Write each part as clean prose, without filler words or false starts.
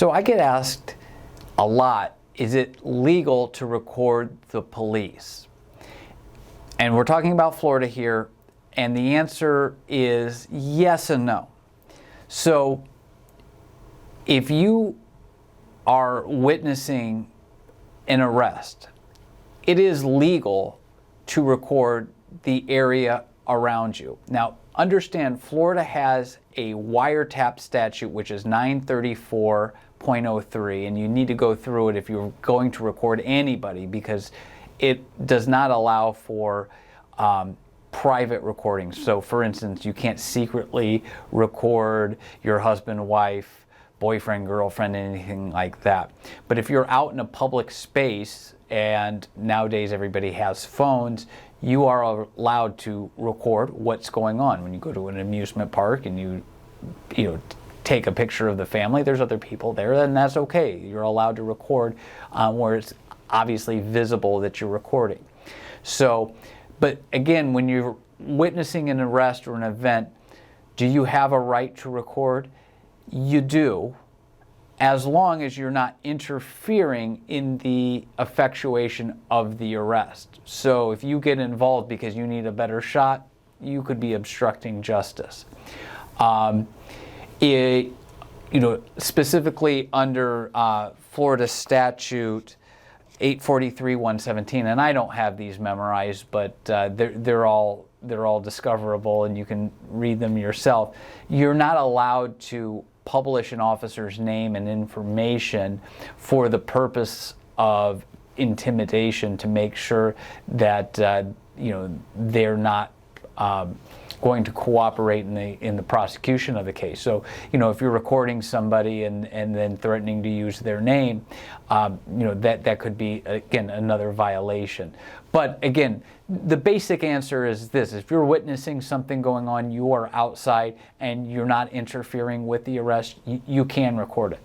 So I get asked a lot, is it legal to record the police? And we're talking about Florida here, and the answer is yes and no. So if you are witnessing an arrest, it is legal to record the area around you. Now, understand Florida has a wiretap statute, which is 934.03, and you need to go through it if you're going to record anybody, because it does not allow for private recordings. So, for instance, you can't secretly record your husband, wife, boyfriend, girlfriend, anything like that. But if you're out in a public space, and nowadays everybody has phones, you are allowed to record what's going on. When you go to an amusement park and you take a picture of the family, there's other people there, then that's okay. You're allowed to record where it's obviously visible that you're recording. So, but again, when you're witnessing an arrest or an event, do you have a right to record? You do, as long as you're not interfering in the effectuation of the arrest. So if you get involved because you need a better shot, you could be obstructing justice. Specifically under Florida statute 843.117, and I don't have these memorized, but they're all discoverable, and you can read them yourself. You're not allowed to publish an officer's name and information for the purpose of intimidation, to make sure that they're not going to cooperate in the prosecution of the case. So, if you're recording somebody and then threatening to use their name, that could be, again, another violation. But again, the basic answer is this: if you're witnessing something going on, you are outside and you're not interfering with the arrest, you can record it.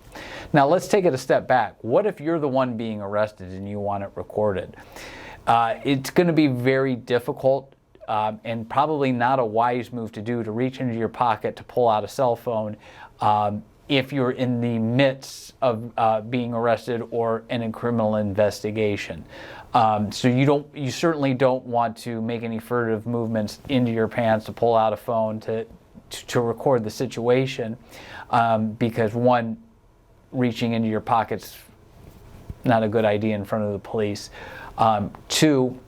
Now let's take it a step back. What if you're the one being arrested and you want it recorded? It's going to be very difficult and probably not a wise move to do, to reach into your pocket to pull out a cell phone if you're in the midst of being arrested or in a criminal investigation. So you certainly don't want to make any furtive movements into your pants to pull out a phone to record the situation, because one, reaching into your pocket's not a good idea in front of the police. Two,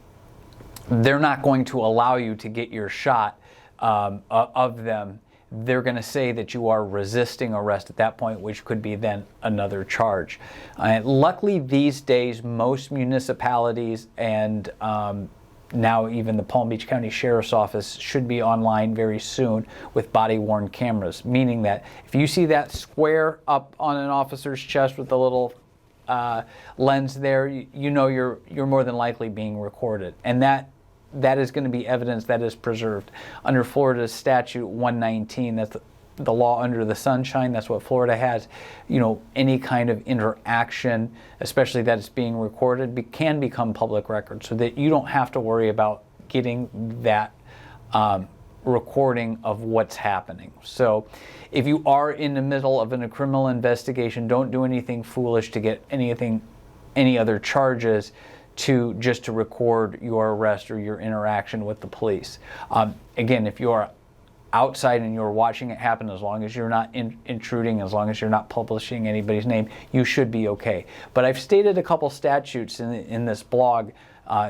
they're not going to allow you to get your shot of them. They're going to say that you are resisting arrest at that point, which could be then another charge. Luckily, these days, most municipalities and now even the Palm Beach County Sheriff's Office should be online very soon with body-worn cameras, meaning that if you see that square up on an officer's chest with the little lens there, you're more than likely being recorded, and that is going to be evidence that is preserved under Florida's statute 119. That's the law under the sunshine. That's what Florida has. Any kind of interaction, especially that it's being recorded, can become public record, so that you don't have to worry about getting that recording of what's happening. So if you are in the middle of a criminal investigation, don't do anything foolish to get any other charges to record your arrest or your interaction with the police. Again, if you are outside and you're watching it happen, as long as you're not intruding, as long as you're not publishing anybody's name, you should be okay. But I've stated a couple statutes in this blog,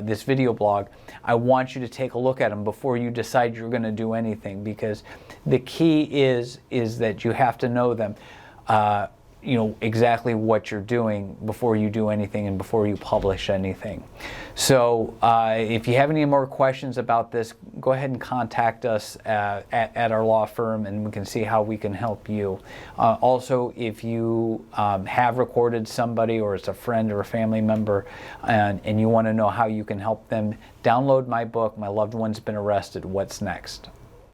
this video blog. I want you to take a look at them before you decide you're going to do anything, because the key is that you have to know them. Exactly what you're doing before you do anything and before you publish anything. So if you have any more questions about this, go ahead and contact us at our law firm, and we can see how we can help you. Also, if you have recorded somebody, or it's a friend or a family member, and you want to know how you can help them, download my book, My Loved One's Been Arrested, What's Next?